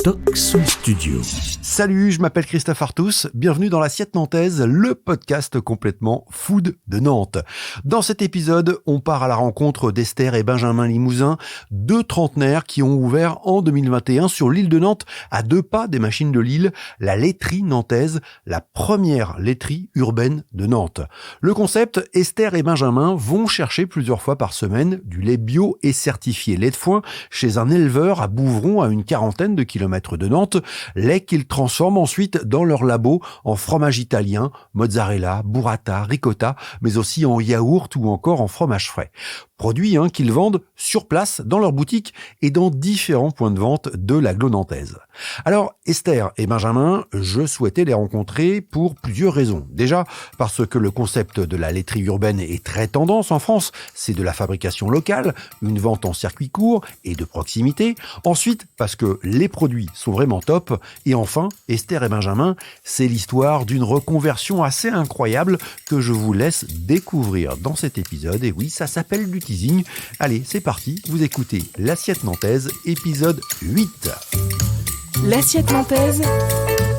Toxo Studio. Salut, je m'appelle Christophe Artus, bienvenue dans l'Assiette Nantaise, le podcast complètement food de Nantes. Dans cet épisode, on part à la rencontre d'Esther et Benjamin Limousin, deux trentenaires qui ont ouvert en 2021 sur l'île de Nantes, à 2 pas des machines de Lille, la laiterie nantaise, la première laiterie urbaine de Nantes. Le concept, Esther et Benjamin vont chercher plusieurs fois par semaine du lait bio et certifié lait de foin chez un éleveur à Bouvron, à une quarantaine de kilomètres de Nantes, lait qu'ils transforment ensuite dans leur labo en fromage italien, mozzarella, burrata, ricotta, mais aussi en yaourt ou encore en fromage frais. Produits qu'ils vendent sur place dans leur boutique et dans différents points de vente de l'agglo nantaise. Alors Esther et Benjamin, je souhaitais les rencontrer pour plusieurs raisons. Déjà parce que le concept de la laiterie urbaine est très tendance en France, c'est de la fabrication locale, une vente en circuit court et de proximité. Ensuite parce que les produits sont vraiment top. Et enfin, Esther et Benjamin, c'est l'histoire d'une reconversion assez incroyable que je vous laisse découvrir dans cet épisode. Et oui, ça s'appelle du teasing. Allez, c'est parti, vous écoutez l'Assiette Nantaise, épisode 8. L'Assiette Nantaise,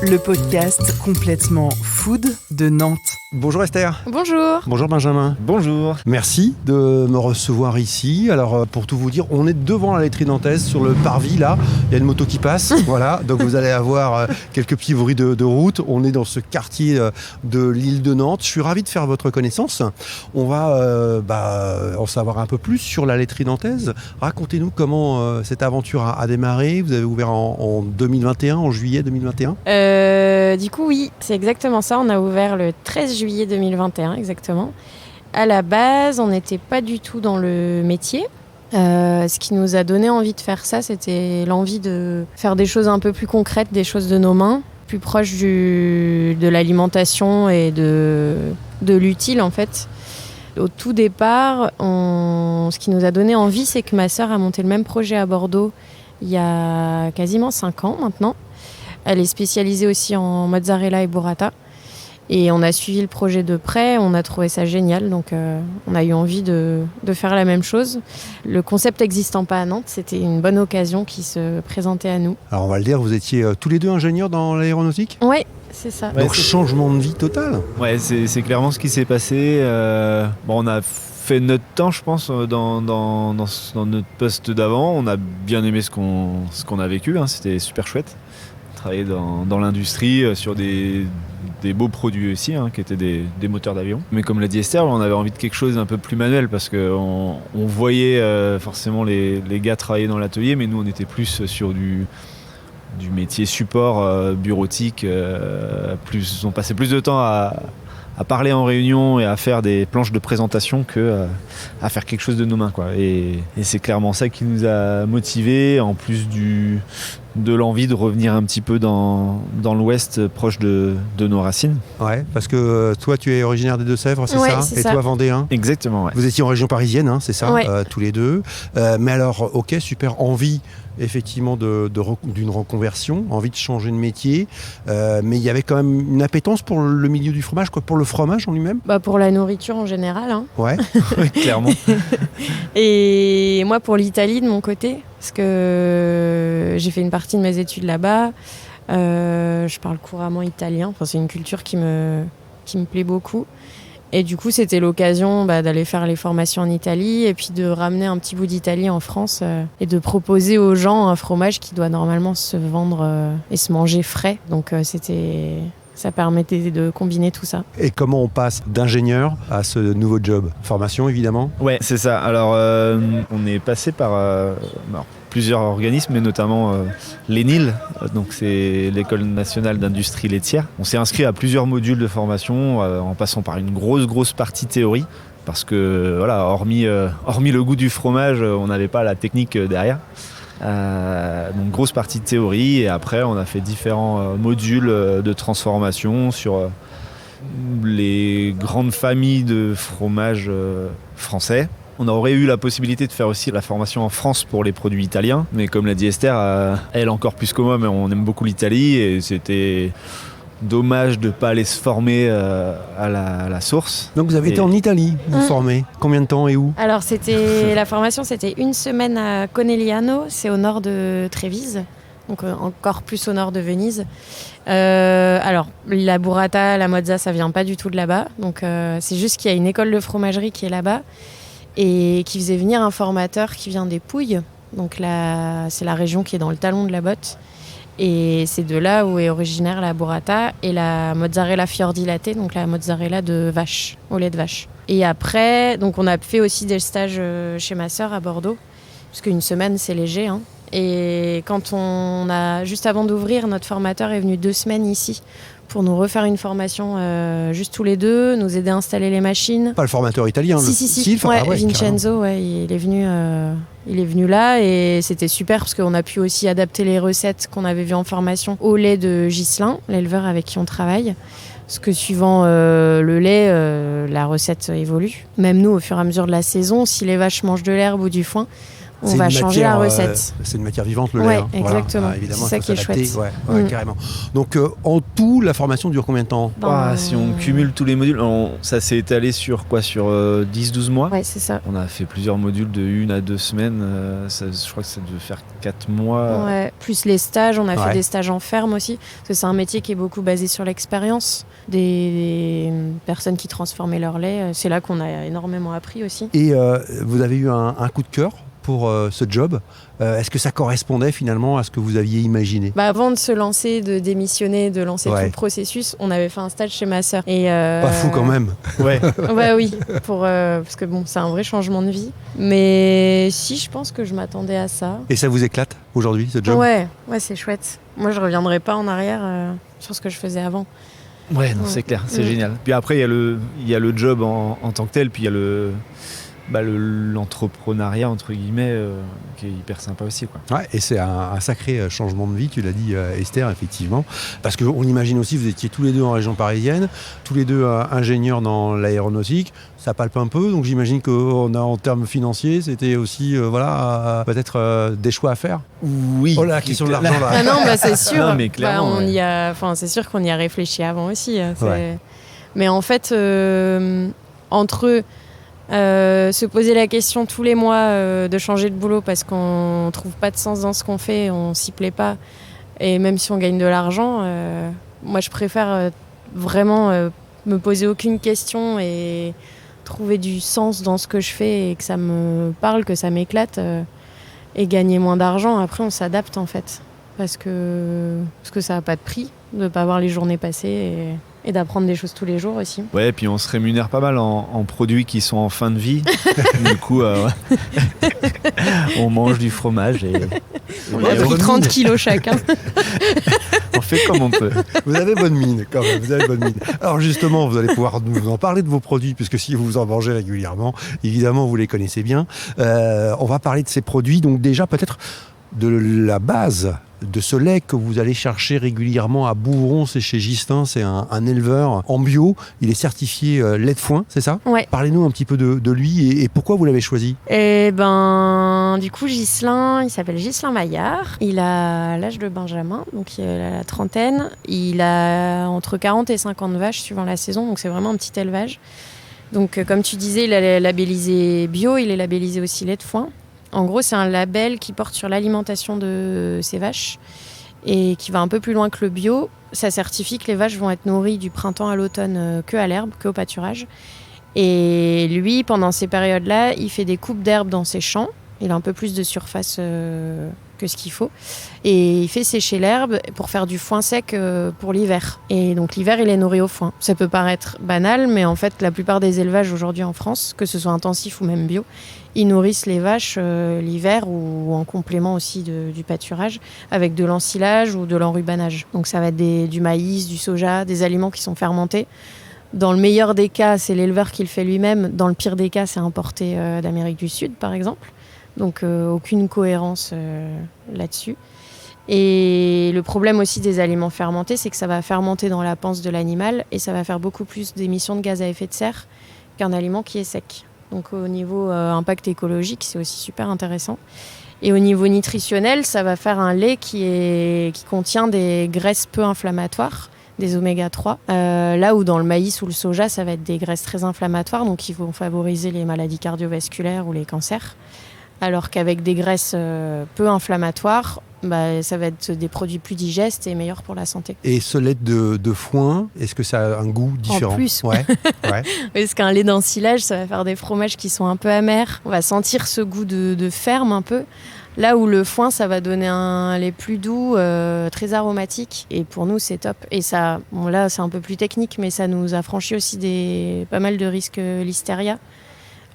le podcast complètement food de Nantes. Bonjour Esther. Bonjour. Bonjour Benjamin. Bonjour. Merci de me recevoir ici. Alors pour tout vous dire, on est devant la laiterie nantaise sur le parvis là. Il y a une moto qui passe. Voilà, donc vous allez avoir quelques petits bruits de route. On est dans ce quartier de l'île de Nantes. Je suis ravi de faire votre connaissance. On va en savoir un peu plus sur la laiterie nantaise. Racontez-nous comment cette aventure a démarré. Vous avez ouvert en 2021, en juillet 2021. Du coup, oui, c'est exactement ça. On a ouvert le 13 juillet 2021, exactement. À la base, on n'était pas du tout dans le métier. Ce qui nous a donné envie de faire ça, c'était l'envie de faire des choses un peu plus concrètes, des choses de nos mains, plus proches de l'alimentation et de l'utile, en fait. Au tout départ, ce qui nous a donné envie, c'est que ma sœur a monté le même projet à Bordeaux il y a quasiment 5 ans maintenant. Elle est spécialisée aussi en mozzarella et burrata. Et on a suivi le projet de près, on a trouvé ça génial, donc on a eu envie de faire la même chose. Le concept n'existant pas à Nantes, c'était une bonne occasion qui se présentait à nous. Alors on va le dire, vous étiez tous les deux ingénieurs dans l'aéronautique ? Oui, c'est ça. Donc changement de vie total. Ouais, c'est clairement ce qui s'est passé. On a fait notre temps, je pense, dans notre poste d'avant. On a bien aimé ce qu'on a vécu, c'était super chouette. Travailler dans l'industrie sur des beaux produits aussi, qui étaient des moteurs d'avion. Mais comme l'a dit Esther, on avait envie de quelque chose d'un peu plus manuel parce qu'on voyait forcément les gars travailler dans l'atelier, mais nous on était plus sur du métier support bureautique. On passait plus de temps à parler en réunion et à faire des planches de présentation que à faire quelque chose de nos mains, quoi. Et c'est clairement ça qui nous a motivés, en plus de l'envie de revenir un petit peu dans l'ouest, proche de nos racines. Ouais, parce que toi tu es originaire des Deux-Sèvres, c'est ça ? C'est et ça. toi vendéen ? Exactement, ouais. Vous étiez en région parisienne, c'est ça ? Ouais. Tous les deux. Mais alors, ok, super, envie effectivement d'une reconversion, envie de changer de métier, mais il y avait quand même une appétence pour le milieu du fromage, quoi, pour le fromage en lui-même ? Pour la nourriture en général. Ouais. Oui, clairement. Et moi pour l'Italie de mon côté, parce que j'ai fait une partie de mes études là-bas. Je parle couramment italien, c'est une culture qui me plaît beaucoup. Et du coup, c'était l'occasion d'aller faire les formations en Italie et puis de ramener un petit bout d'Italie en France et de proposer aux gens un fromage qui doit normalement se vendre et se manger frais. Donc ça permettait de combiner tout ça. Et comment on passe d'ingénieur à ce nouveau job ? Formation, évidemment ? Ouais, c'est ça. Alors, on est passé par plusieurs organismes, mais notamment l'ENIL, donc c'est l'École nationale d'industrie laitière. On s'est inscrit à plusieurs modules de formation en passant par une grosse partie théorie, parce que hormis le goût du fromage, on n'avait pas la technique derrière. Donc grosse partie de théorie, et après on a fait différents modules de transformation sur les grandes familles de fromages français. On aurait eu la possibilité de faire aussi la formation en France pour les produits italiens, mais comme l'a dit Esther, elle encore plus que moi, mais on aime beaucoup l'Italie et c'était dommage de ne pas aller se former à la source. Donc vous avez été en Italie, vous formez. Combien de temps et où ? Alors la formation c'était 1 semaine à Conegliano, c'est au nord de Trévise. donc encore plus au nord de Venise. Alors, la burrata, la mozza, ça vient pas du tout de là-bas. Donc, c'est juste qu'il y a une école de fromagerie qui est là-bas et qui faisait venir un formateur qui vient des Pouilles. Donc là, c'est la région qui est dans le talon de la botte. Et c'est de là où est originaire la burrata et la mozzarella fior di latte, donc la mozzarella de vache, au lait de vache. Et après, donc on a fait aussi des stages chez ma sœur à Bordeaux, parce qu'une semaine, c'est léger, hein. Et quand juste avant d'ouvrir, notre formateur est venu 2 semaines ici pour nous refaire une formation juste tous les deux, nous aider à installer les machines. Pas le formateur italien, Si. Ouais, Vincenzo, ouais, il est venu là et c'était super parce qu'on a pu aussi adapter les recettes qu'on avait vues en formation au lait de Ghislain, l'éleveur avec qui on travaille. Parce que suivant le lait, la recette évolue. Même nous, au fur et à mesure de la saison, si les vaches mangent de l'herbe ou du foin, on va changer la recette. C'est une matière vivante, le lait. Ouais, hein. exactement. Voilà. Évidemment, c'est ça qui est chouette. Ouais, carrément. Donc, en tout, la formation dure combien de temps ? Si on cumule tous les modules, ça s'est étalé sur 10-12 mois. Ouais, c'est ça. On a fait plusieurs modules de 1 à 2 semaines. Je crois que ça devait faire 4 mois. Ouais, plus les stages. On a fait des stages en ferme aussi. Parce que c'est un métier qui est beaucoup basé sur l'expérience des personnes qui transformaient leur lait. C'est là qu'on a énormément appris aussi. Et vous avez eu un coup de cœur pour ce job. Est-ce que ça correspondait finalement à ce que vous aviez imaginé ? Avant de se lancer, de démissionner, de lancer tout le processus, on avait fait un stage chez ma sœur. Pas fou quand même. Ouais. Oui, parce que c'est un vrai changement de vie. Mais si, je pense que je m'attendais à ça. Et ça vous éclate aujourd'hui, ce job ? Ouais, c'est chouette. Moi, je reviendrai pas en arrière sur ce que je faisais avant. Ouais, non, c'est clair, c'est génial. Puis après, il y a le job en tant que tel, puis il y a l'entrepreneuriat entre guillemets qui est hyper sympa aussi, quoi. Ouais, et c'est un sacré changement de vie, tu l'as dit Esther, effectivement, parce qu'on imagine aussi, vous étiez tous les deux en région parisienne, tous les deux ingénieurs dans l'aéronautique, ça palpe un peu, donc j'imagine qu'en termes financiers, c'était aussi peut-être des choix à faire. Oui. Oh là, la question de l'argent là. Ah non, c'est sûr. Non, mais clairement, c'est sûr qu'on y a réfléchi avant aussi. Mais en fait, entre se poser la question tous les mois de changer de boulot parce qu'on trouve pas de sens dans ce qu'on fait, on s'y plaît pas, et même si on gagne de l'argent, moi je préfère vraiment me poser aucune question et trouver du sens dans ce que je fais et que ça me parle, que ça m'éclate, et gagner moins d'argent. Après on s'adapte en fait parce que ça n'a pas de prix de pas voir les journées passer et d'apprendre des choses tous les jours aussi. Ouais, et puis on se rémunère pas mal en produits qui sont en fin de vie. Du coup, on mange du fromage et on a pris 30 kilos chacun. On fait comme on peut. Vous avez bonne mine quand même, vous avez bonne mine. Alors justement, vous allez pouvoir nous en parler de vos produits, puisque si vous en mangez régulièrement, évidemment, vous les connaissez bien. On va parler de ces produits, donc déjà peut-être de la base de ce lait que vous allez chercher régulièrement à Bouvron, c'est chez Ghislain, c'est un éleveur en bio, il est certifié lait de foin, c'est ça ? Ouais. Parlez-nous un petit peu de lui et pourquoi vous l'avez choisi ? Du coup, Ghislain, il s'appelle Ghislain Maillard, il a l'âge de Benjamin, donc il a la trentaine, il a entre 40 et 50 vaches suivant la saison, donc c'est vraiment un petit élevage. Donc comme tu disais, il est labellisé bio, il est labellisé aussi lait de foin. En gros, c'est un label qui porte sur l'alimentation de ces vaches et qui va un peu plus loin que le bio. Ça certifie que les vaches vont être nourries du printemps à l'automne que à l'herbe, que au pâturage. Et lui, pendant ces périodes-là, il fait des coupes d'herbe dans ses champs. Il a un peu plus de surface que ce qu'il faut. Et il fait sécher l'herbe pour faire du foin sec pour l'hiver. Et donc l'hiver, il est nourri au foin. Ça peut paraître banal, mais en fait, la plupart des élevages aujourd'hui en France, que ce soit intensif ou même bio, ils nourrissent les vaches l'hiver ou en complément aussi du pâturage avec de l'ensilage ou de l'enrubanage. Donc ça va être du maïs, du soja, des aliments qui sont fermentés. Dans le meilleur des cas, c'est l'éleveur qui le fait lui-même. Dans le pire des cas, c'est importé d'Amérique du Sud, par exemple. Donc aucune cohérence là-dessus. Et le problème aussi des aliments fermentés, c'est que ça va fermenter dans la panse de l'animal et ça va faire beaucoup plus d'émissions de gaz à effet de serre qu'un aliment qui est sec. Donc au niveau impact écologique, c'est aussi super intéressant. Et au niveau nutritionnel, ça va faire un lait qui contient des graisses peu inflammatoires, des oméga 3. Là où dans le maïs ou le soja, ça va être des graisses très inflammatoires, donc qui vont favoriser les maladies cardiovasculaires ou les cancers. Alors qu'avec des graisses peu inflammatoires, ça va être des produits plus digestes et meilleurs pour la santé. Et ce lait de foin, est-ce que ça a un goût différent? En plus, ouais. Parce qu'un lait d'ensilage, ça va faire des fromages qui sont un peu amers. On va sentir ce goût de ferme un peu. Là où le foin, ça va donner un lait plus doux, très aromatique. Et pour nous, c'est top. Et ça, là, c'est un peu plus technique, mais ça nous a franchi aussi pas mal de risques listeria.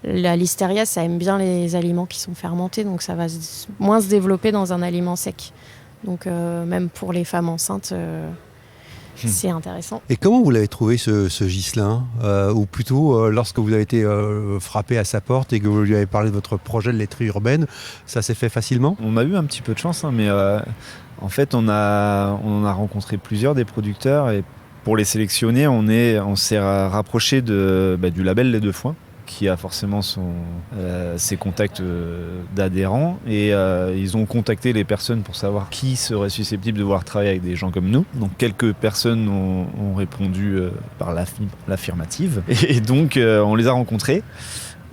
La listeria, ça aime bien les aliments qui sont fermentés, donc ça va moins se développer dans un aliment sec. Donc même pour les femmes enceintes, c'est intéressant. Et comment vous l'avez trouvé ce Ghislain ou plutôt lorsque vous avez été frappé à sa porte et que vous lui avez parlé de votre projet de laiterie urbaine, ça s'est fait facilement? On a eu un petit peu de chance, mais en fait on en a rencontré plusieurs des producteurs et pour les sélectionner on s'est rapproché du label Lait de Foin qui a forcément ses contacts d'adhérents et ils ont contacté les personnes pour savoir qui serait susceptible de vouloir travailler avec des gens comme nous. Donc quelques personnes ont répondu par l'affirmative et donc on les a rencontrés.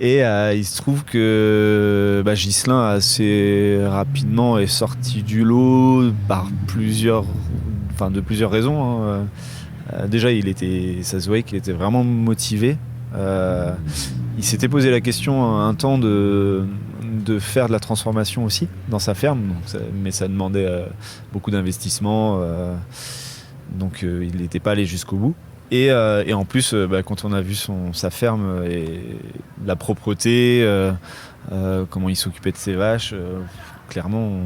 Et il se trouve que Ghislain assez rapidement est sorti du lot de plusieurs raisons. Déjà ça se voyait qu'il était vraiment motivé. Il s'était posé la question un temps de faire de la transformation aussi dans sa ferme, mais ça demandait beaucoup d'investissement, donc il n'était pas allé jusqu'au bout. Et en plus, quand on a vu sa ferme et la propreté, comment il s'occupait de ses vaches, clairement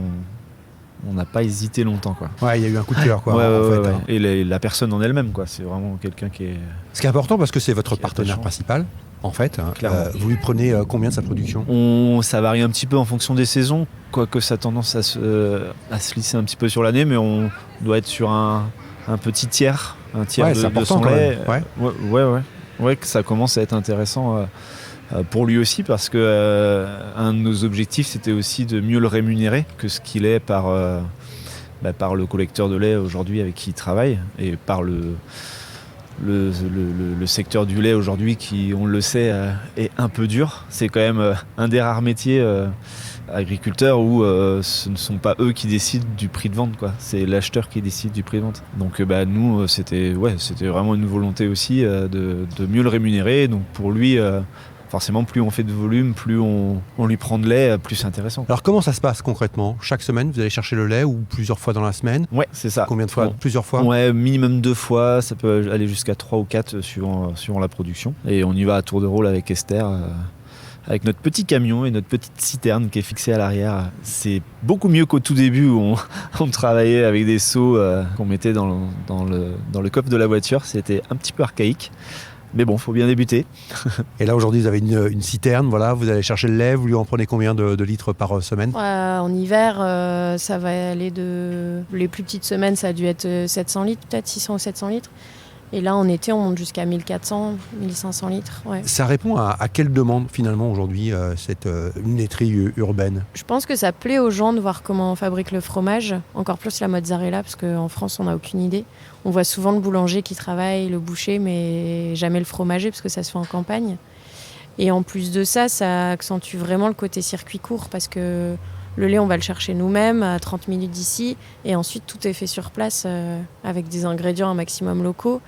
on n'a pas hésité longtemps, quoi. Ouais, il y a eu un coup de cœur, quoi. Ouais. Et la personne en elle-même, quoi. C'est vraiment quelqu'un qui est. Ce qui est important parce que c'est votre partenaire principal, en fait. Vous lui prenez combien de sa production? Ça varie un petit peu en fonction des saisons, quoique ça a tendance à se lisser un petit peu sur l'année, mais on doit être sur un petit tiers, de son lait. Ouais, que ça commence à être intéressant. Pour lui aussi parce que un de nos objectifs c'était aussi de mieux le rémunérer que ce qu'il est par le collecteur de lait aujourd'hui avec qui il travaille et par le secteur du lait aujourd'hui qui, on le sait, est un peu dur. C'est quand même un des rares métiers agriculteurs où ce ne sont pas eux qui décident du prix de vente, quoi. C'est l'acheteur qui décide du prix de vente. Donc nous c'était vraiment une volonté aussi de mieux le rémunérer. Donc pour lui forcément, plus on fait de volume, plus on lui prend de lait, plus c'est intéressant. Alors, comment ça se passe concrètement? Chaque semaine, vous allez chercher le lait ou plusieurs fois dans la semaine? Ouais, c'est ça. Combien de fois? Plusieurs fois? Ouais, minimum 2 fois. Ça peut aller jusqu'à 3 ou 4 suivant la production. Et on y va à tour de rôle avec Esther, avec notre petit camion et notre petite citerne qui est fixée à l'arrière. C'est beaucoup mieux qu'au tout début où on travaillait avec des seaux qu'on mettait dans le coffre de la voiture. C'était un petit peu archaïque. Mais bon, faut bien débuter. Et là, aujourd'hui, vous avez une citerne, voilà, vous allez chercher le lait, vous lui en prenez combien de litres par semaine? En hiver, ça va aller les plus petites semaines, ça a dû être 700 litres, peut-être 600 ou 700 litres. Et là, en été, on monte jusqu'à 1400, 1500 litres. Ouais. Ça répond à quelle demande, finalement, aujourd'hui, cette laiterie urbaine? Je pense que ça plaît aux gens de voir comment on fabrique le fromage, encore plus la mozzarella, parce qu'en France, on n'a aucune idée. On voit souvent le boulanger qui travaille, le boucher, mais jamais le fromager, parce que ça se fait en campagne. Et en plus de ça, ça accentue vraiment le côté circuit court, parce que le lait, on va le chercher nous-mêmes à 30 minutes d'ici. Et ensuite, tout est fait sur place avec des ingrédients un maximum locaux.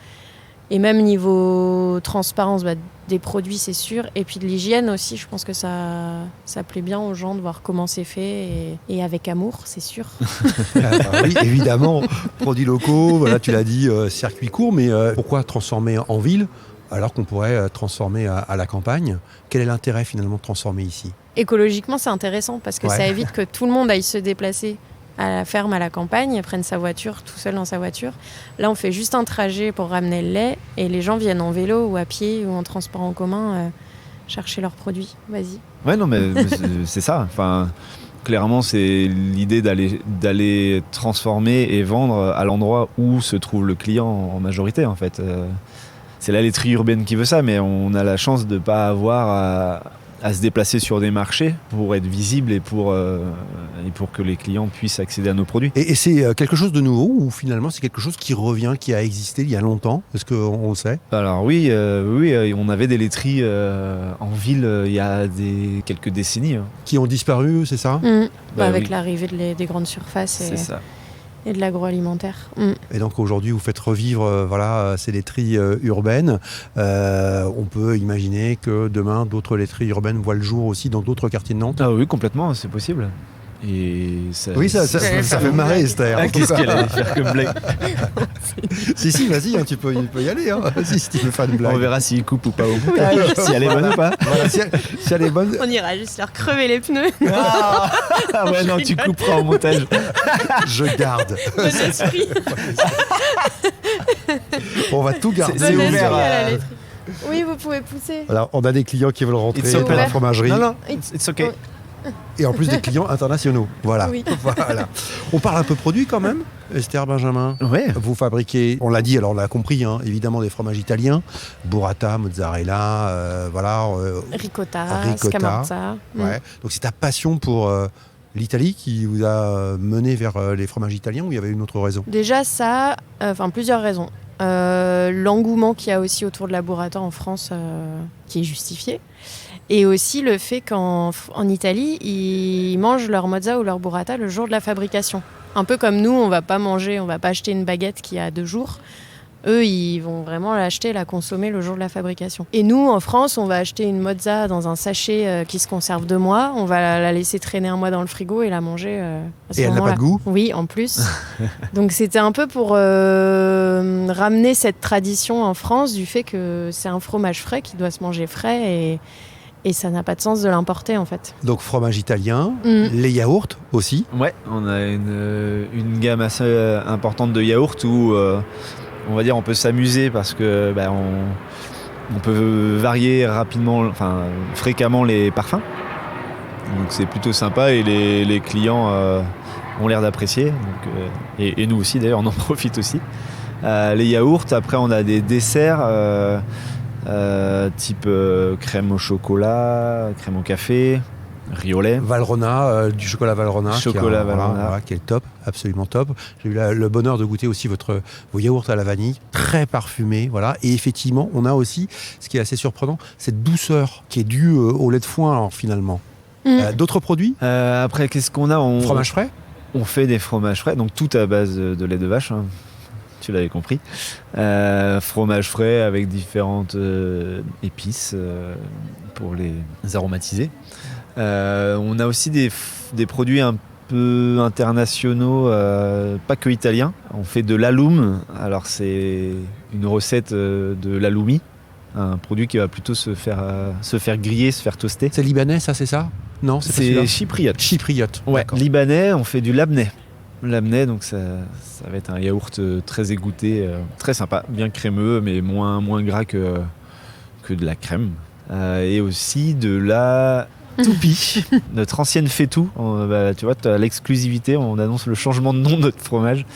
Et même niveau transparence des produits, c'est sûr. Et puis de l'hygiène aussi, je pense que ça plaît bien aux gens de voir comment c'est fait. Et avec amour, c'est sûr. Oui, évidemment. Produits locaux, voilà, tu l'as dit, circuit court. Mais pourquoi transformer en ville alors qu'on pourrait transformer à la campagne? Quel est l'intérêt finalement de transformer ici? Écologiquement, c'est intéressant parce que ça évite que tout le monde aille se déplacer à la ferme, à la campagne, prenne sa voiture, tout seul dans sa voiture. Là, on fait juste un trajet pour ramener le lait et les gens viennent en vélo ou à pied ou en transport en commun chercher leurs produits. Vas-y. Ouais, non, mais c'est ça. Enfin, clairement, c'est l'idée d'aller transformer et vendre à l'endroit où se trouve le client en majorité, en fait. C'est la laiterie urbaine qui veut ça, mais on a la chance de ne pas avoir à se déplacer sur des marchés pour être visible et pour que les clients puissent accéder à nos produits. Et c'est quelque chose de nouveau ou finalement c'est quelque chose qui revient, qui a existé il y a longtemps? Est-ce qu'on le sait? Alors oui, on avait des laiteries en ville il y a quelques décennies. Hein. Qui ont disparu, c'est ça? Avec oui. l'arrivée des grandes surfaces C'est ça. et de l'agroalimentaire. Et donc aujourd'hui, vous faites revivre ces laiteries urbaines. On peut imaginer que demain, d'autres laiteries urbaines voient le jour aussi dans d'autres quartiers de Nantes. Ah oui, complètement, c'est possible. Et ça, Oui, ça fait marrer, Esther. Ah, qu'est-ce qu'elle allait faire comme blague? Si, vas-y, hein, tu peux y aller. Hein. Vas-y, si tu veux faire une blague. On verra s'il coupe ou pas au montage, si elle est bonne ou pas. Voilà, si elle est bonne, On ira juste leur crever les pneus. Ah ouais, non, tu couperas au montage. je garde. Bon esprit. On va tout garder. C'est Bon ouvert, esprit à la laiterie. Oui, vous pouvez pousser. Alors, on a des clients qui veulent rentrer It's dans open. la fromagerie. Non, it's okay. Et en plus des clients internationaux. Voilà. Oui. Voilà. On parle un peu produit quand même, Esther Benjamin. Ouais. Vous fabriquez, on l'a dit, alors on l'a compris, hein, évidemment des fromages italiens, burrata, mozzarella, Ricotta, Ricotta. scamorza. Ouais. Donc c'est ta passion pour l'Italie qui vous a mené vers les fromages italiens ou il y avait une autre raison? Déjà ça, plusieurs raisons. L'engouement qu'il y a aussi autour de la burrata en France, qui est justifié. Et aussi le fait qu'en Italie, ils mangent leur mozza ou leur burrata le jour de la fabrication. Un peu comme nous, on va pas acheter une baguette qui a 2 jours. Eux, ils vont vraiment l'acheter, la consommer le jour de la fabrication. Et nous, en France, on va acheter une mozza dans un sachet qui se conserve 2 mois. On va la laisser traîner 1 mois dans le frigo et la manger à ce Et elle n'a moment-là. pas de goût? Oui, en plus. Donc c'était un peu pour ramener cette tradition en France du fait que c'est un fromage frais qui doit se manger frais et ça n'a pas de sens de l'importer en fait. Donc fromage italien, Mm. les yaourts aussi. Ouais, on a une gamme assez importante de yaourts où on va dire on peut s'amuser parce que on peut varier fréquemment les parfums. Donc c'est plutôt sympa et les clients ont l'air d'apprécier. Donc, et nous aussi d'ailleurs, on en profite aussi. Les yaourts, après on a des desserts type crème au chocolat, crème au café, riolet. Valrhona, du chocolat Valrhona. Chocolat Valrhona. Qui est top, absolument top. J'ai eu le bonheur de goûter aussi vos yaourts à la vanille, très parfumés. Voilà. Et effectivement, on a aussi, ce qui est assez surprenant, cette douceur qui est due au lait de foin alors, finalement. D'autres produits? Après, qu'est-ce qu'on a? Fromage frais? On fait des fromages frais, donc tout à base de lait de vache. Hein. Tu l'avais compris. Fromage frais avec différentes épices pour les aromatiser. On a aussi des produits un peu internationaux, pas que italiens. On fait de l'alum. Alors c'est une recette de l'aloumi, un produit qui va plutôt se faire griller, se faire toaster. C'est libanais, ça, c'est ça? Non, c'est pas C'est celui-là. chypriote. Chypriote. Ouais, D'accord. libanais, on fait du labneh. Labneh, donc ça va être un yaourt très égoutté, très sympa, bien crémeux, mais moins gras que de la crème. Et aussi de la toupie, notre ancienne faitout. Tu vois, tu as l'exclusivité, on annonce le changement de nom de notre fromage.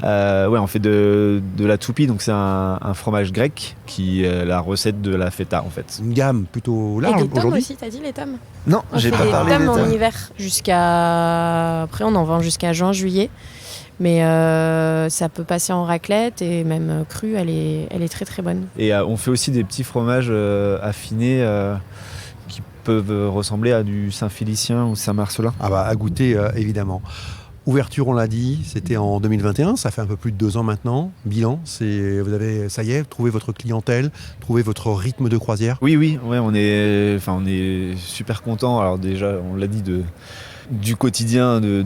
On fait de la toupie, donc c'est un fromage grec qui est la recette de la feta en fait. Une gamme plutôt Et large des tomes aujourd'hui. aussi, t'as dit les tomes? Non, On j'ai fait pas des parlé des tomes en tomes. hiver après on en vend jusqu'à juin-juillet. Mais ça peut passer en raclette et même crue, elle est très très bonne. Et on fait aussi des petits fromages affinés qui peuvent ressembler à du Saint-Félicien ou Saint-Marcelin. Ah bah, à goûter, évidemment. Ouverture, on l'a dit, c'était en 2021, ça fait un peu plus de 2 ans maintenant. Bilan, vous avez, ça y est, trouvé votre clientèle, trouvé votre rythme de croisière. Oui, ouais, on est super content. Alors déjà, on l'a dit du quotidien de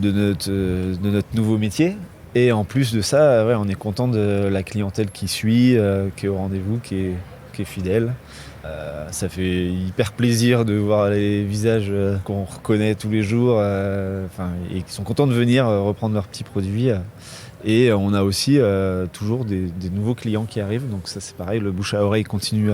notre nouveau métier. Et en plus de ça, on est content de la clientèle qui suit, qui est au rendez-vous, qui est fidèle. Ça fait hyper plaisir de voir les visages qu'on reconnaît tous les jours et qui sont contents de venir reprendre leurs petits produits. Et on a aussi toujours des nouveaux clients qui arrivent. Donc ça c'est pareil, le bouche à oreille continue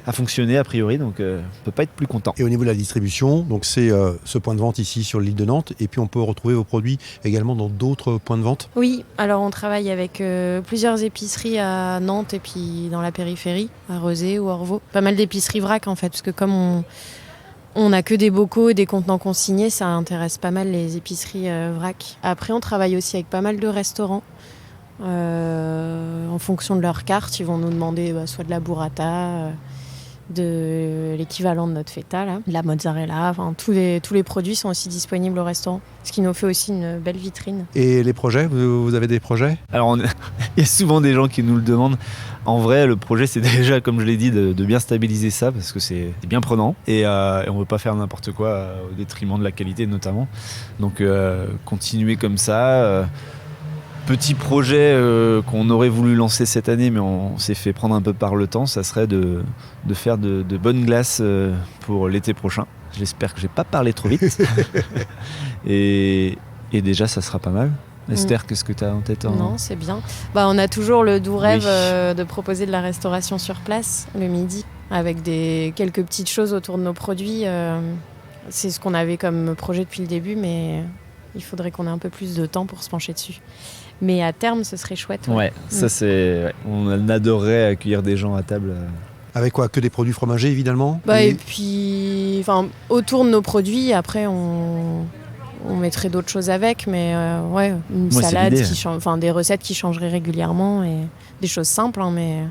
à fonctionner a priori, donc on ne peut pas être plus content. Et au niveau de la distribution, donc c'est ce point de vente ici sur l'île de Nantes, et puis on peut retrouver vos produits également dans d'autres points de vente. Oui, alors on travaille avec plusieurs épiceries à Nantes et puis dans la périphérie, à Rezé ou Orvaux. Pas mal d'épiceries vrac en fait, parce que comme On n'a que des bocaux, des contenants consignés, ça intéresse pas mal les épiceries vrac. Après, on travaille aussi avec pas mal de restaurants. En fonction de leur carte, ils vont nous demander soit de la burrata, de l'équivalent de notre feta, là, de la mozzarella. Enfin, tous les produits sont aussi disponibles au restaurant, ce qui nous fait aussi une belle vitrine. Et les projets, vous avez des projets ? Alors, il y a souvent des gens qui nous le demandent. En vrai, le projet, c'est déjà, comme je l'ai dit, de bien stabiliser ça parce que c'est bien prenant et on ne veut pas faire n'importe quoi au détriment de la qualité notamment. Donc, continuer comme ça. Petit projet qu'on aurait voulu lancer cette année, mais on s'est fait prendre un peu par le temps, ça serait de faire de bonnes glaces pour l'été prochain. J'espère que j'ai pas parlé trop vite. et déjà, ça sera pas mal. Esther, qu'est-ce que tu as en tête Non, c'est bien. On a toujours le doux rêve de proposer de la restauration sur place le midi, avec quelques petites choses autour de nos produits. C'est ce qu'on avait comme projet depuis le début, mais il faudrait qu'on ait un peu plus de temps pour se pencher dessus. Mais à terme, ce serait chouette. Ouais, ça c'est... Ouais. On adorerait accueillir des gens à table. Avec quoi ? Que des produits fromagers, évidemment ? Et puis, autour de nos produits, après, on mettrait d'autres choses avec, mais une salade, des recettes qui changeraient régulièrement, et des choses simples, mais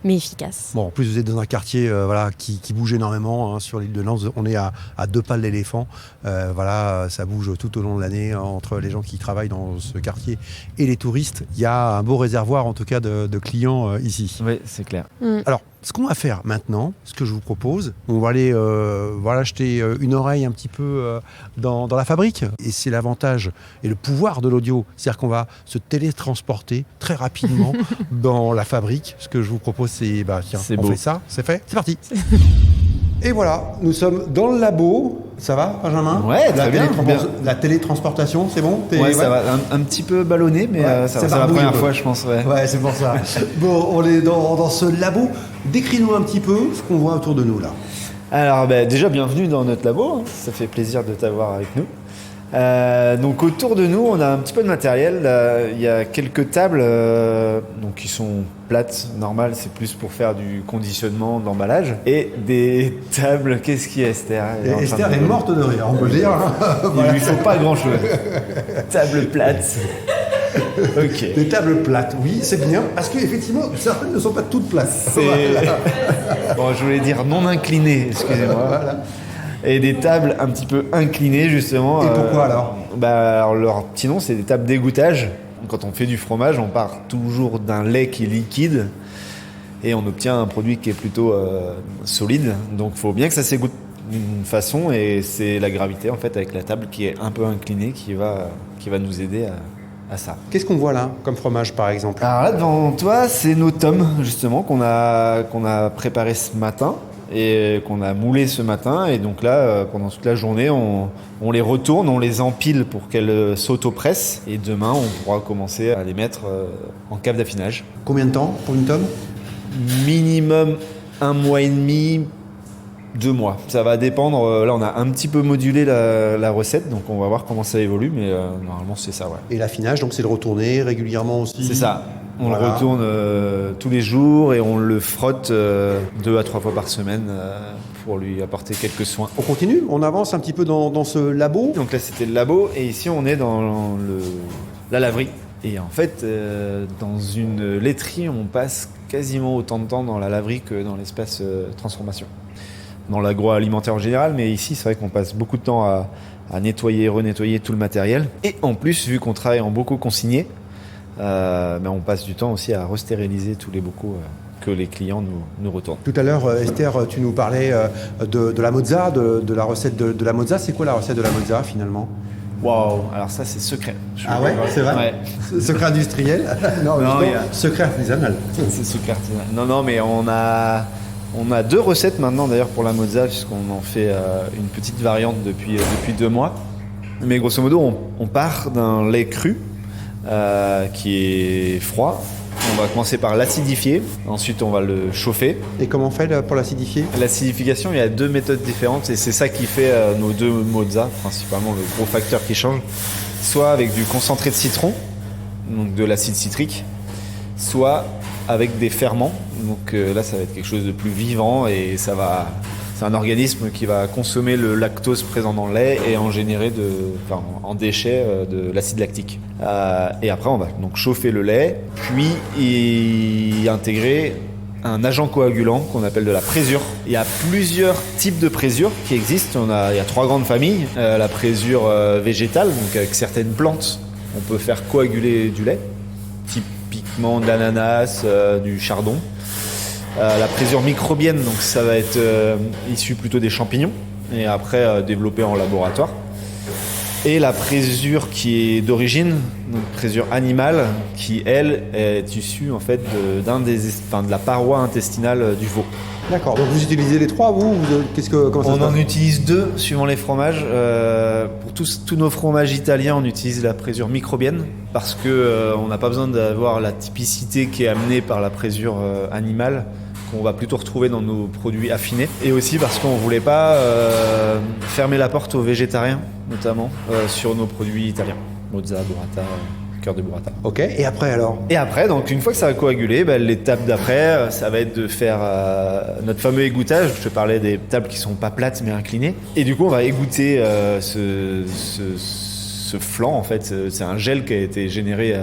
efficaces. Bon, en plus, vous êtes dans un quartier qui bouge énormément sur l'île de Lens. On est à 2 pas de l'éléphant. Ça bouge tout au long de l'année entre les gens qui travaillent dans ce quartier et les touristes. Il y a un beau réservoir, en tout cas, de clients ici. Oui, c'est clair. Alors, ce qu'on va faire maintenant, ce que je vous propose, on va aller jeter une oreille un petit peu dans la fabrique. Et c'est l'avantage et le pouvoir de l'audio. C'est-à-dire qu'on va se télétransporter très rapidement dans la fabrique. Ce que je vous propose, c'est on fait ça, c'est fait, c'est parti. Et voilà, nous sommes dans le labo. Ça va, Benjamin ? Ouais, très bien. La télétransportation, c'est bon ? Ça va un petit peu ballonné, mais c'est la première fois, je pense. Ouais, c'est pour ça. Bon, on est dans ce labo. Décris-nous un petit peu ce qu'on voit autour de nous, là. Alors, déjà, bienvenue dans notre labo. Ça fait plaisir de t'avoir avec nous. Donc, autour de nous, on a un petit peu de matériel. Il y a quelques tables qui sont plates, normales. C'est plus pour faire du conditionnement, de l'emballage. Et des tables, qu'est-ce qu'il y a, Esther ? Esther est morte de rire, on peut le dire. Il ne lui faut pas grand-chose. Table plate. Okay. Des tables plates, oui, c'est bien, parce qu'effectivement, certaines ne sont pas toutes plates. Bon, je voulais dire non inclinées, excusez-moi. Voilà. Et des tables un petit peu inclinées, justement. Et pourquoi alors ? Alors, leur petit nom, c'est des tables d'égouttage. Quand on fait du fromage, on part toujours d'un lait qui est liquide et on obtient un produit qui est plutôt solide. Donc, il faut bien que ça s'égoutte d'une façon, et c'est la gravité, en fait, avec la table qui est un peu inclinée qui va nous aider à ça. Qu'est-ce qu'on voit là, comme fromage par exemple ? Alors là, devant toi, c'est nos tomes, justement, qu'on a préparé ce matin et qu'on a moulé ce matin. Et donc là, pendant toute la journée, on les retourne, on les empile pour qu'elles s'autopressent. Et demain, on pourra commencer à les mettre en cave d'affinage. Combien de temps pour une tome ? Minimum 1 mois et demi, 2 mois. Ça va dépendre. Là, on a un petit peu modulé la recette, donc on va voir comment ça évolue, mais normalement, c'est ça, ouais. Et l'affinage, donc c'est le retourner régulièrement aussi ? C'est ça. On le retourne tous les jours et on le frotte 2 à 3 fois par semaine pour lui apporter quelques soins. On continue ? On avance un petit peu dans ce labo ? Donc là, c'était le labo, et ici, on est dans la laverie. Et en fait, dans une laiterie, on passe quasiment autant de temps dans la laverie que dans l'espace transformation. Dans l'agroalimentaire en général, mais ici, c'est vrai qu'on passe beaucoup de temps à nettoyer, renettoyer tout le matériel. Et en plus, vu qu'on travaille en bocaux consignés, on passe du temps aussi à restériliser tous les bocaux que les clients nous retournent. Tout à l'heure, Esther, tu nous parlais de la mozza, de la recette de la mozza. C'est quoi la recette de la mozza, finalement ? Waouh, alors ça, c'est secret. Ouais, c'est vrai ? Ouais. Secret industriel ? Non, secret artisanal. C'est secret artisanal. Non, mais on a 2 recettes maintenant, d'ailleurs, pour la mozza, puisqu'on en fait une petite variante depuis 2 mois. Mais grosso modo, on part d'un lait cru qui est froid. On va commencer par l'acidifier, ensuite on va le chauffer. Et comment on fait pour l'acidifier ? L'acidification, il y a 2 méthodes différentes, et c'est ça qui fait nos 2 mozza, principalement le gros facteur qui change. Soit avec du concentré de citron, donc de l'acide citrique, soit avec des ferments. Donc là, ça va être quelque chose de plus vivant, et ça va C'est un organisme qui va consommer le lactose présent dans le lait et en générer en déchets de l'acide lactique. Et après, on va donc chauffer le lait, puis y intégrer un agent coagulant qu'on appelle de la présure. Il y a plusieurs types de présure qui existent. Il y a 3 grandes familles. La présure végétale, donc avec certaines plantes, on peut faire coaguler du lait, typiquement de l'ananas, du chardon. La présure microbienne, donc ça va être issu plutôt des champignons et après développé en laboratoire. Et la présure qui est d'origine, donc présure animale, qui elle est issue en fait de la paroi intestinale du veau. D'accord, donc vous utilisez les 3, vous comment ça se passe ? On en utilise 2 suivant les fromages. Pour tous nos fromages italiens, on utilise la présure microbienne parce que on n'a pas besoin d'avoir la typicité qui est amenée par la présure animale, qu'on va plutôt retrouver dans nos produits affinés. Et aussi parce qu'on ne voulait pas fermer la porte aux végétariens, notamment sur nos produits italiens. Mozza, burrata, cœur de burrata. Ok, et après alors ? Et après, donc une fois que ça va coaguler, l'étape d'après, ça va être de faire notre fameux égouttage. Je te parlais des tables qui sont pas plates mais inclinées. Et du coup, on va égoutter ce flan. En fait, c'est un gel qui a été généré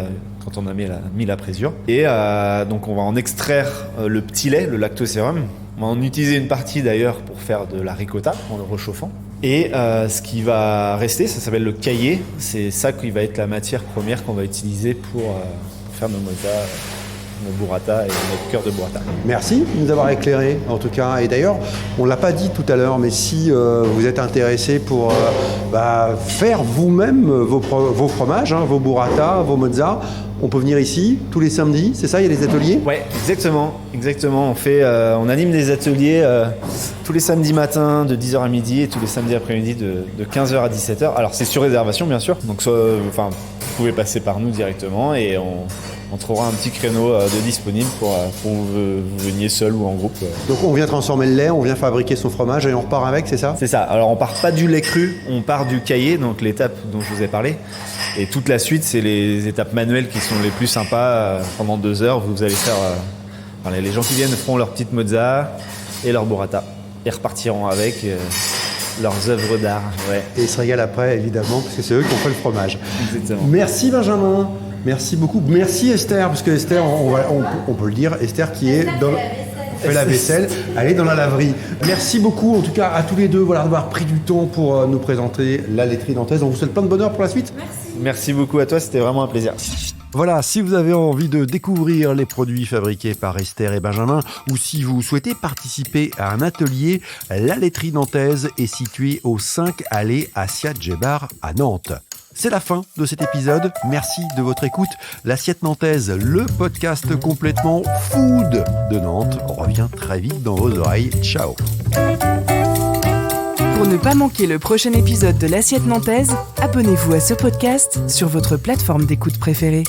quand on a mis la présure. Et donc, on va en extraire le petit lait, le lactosérum. On va en utiliser une partie d'ailleurs pour faire de la ricotta en le réchauffant. Et ce qui va rester, ça s'appelle le caillé. C'est ça qui va être la matière première qu'on va utiliser pour faire nos mozza, nos burrata et notre cœur de burrata. Merci de nous avoir éclairé en tout cas. Et d'ailleurs, on ne l'a pas dit tout à l'heure, mais si vous êtes intéressé pour faire vous-même vos fromages, vos burrata, vos mozza, on peut venir ici tous les samedis, c'est ça? Il y a des ateliers? Ouais, exactement. On anime des ateliers tous les samedis matins de 10h à midi et tous les samedis après-midi de 15h à 17h. Alors c'est sur réservation bien sûr, donc vous pouvez passer par nous directement et on trouvera un petit créneau de disponible pour que vous veniez seul ou en groupe. Donc on vient transformer le lait, on vient fabriquer son fromage et on repart avec, c'est ça? C'est ça. Alors on part pas du lait cru, on part du caillé, donc l'étape dont je vous ai parlé. Et toute la suite, c'est les étapes manuelles qui sont les plus sympas. Pendant 2 heures, vous allez faire... les gens qui viennent feront leur petite mozza et leur burrata. Et repartiront avec leurs œuvres d'art. Ouais. Et ils se régalent après, évidemment, parce que c'est eux qui ont fait le fromage. Exactement. Merci Benjamin. Merci beaucoup. Merci Esther, parce que Esther, on peut le dire, Esther qui est dans... fait la vaisselle, elle est dans la laverie. Merci beaucoup en tout cas à tous les deux d'avoir pris du temps pour nous présenter la laiterie nantaise. On vous souhaite plein de bonheur pour la suite. Merci beaucoup à toi, c'était vraiment un plaisir. Voilà, si vous avez envie de découvrir les produits fabriqués par Esther et Benjamin ou si vous souhaitez participer à un atelier, la laiterie nantaise est située au 5 allée Assia Djebar à Nantes. C'est la fin de cet épisode. Merci de votre écoute. L'Assiette Nantaise, le podcast complètement food de Nantes, revient très vite dans vos oreilles. Ciao. Pour ne pas manquer le prochain épisode de l'Assiette Nantaise, abonnez-vous à ce podcast sur votre plateforme d'écoute préférée.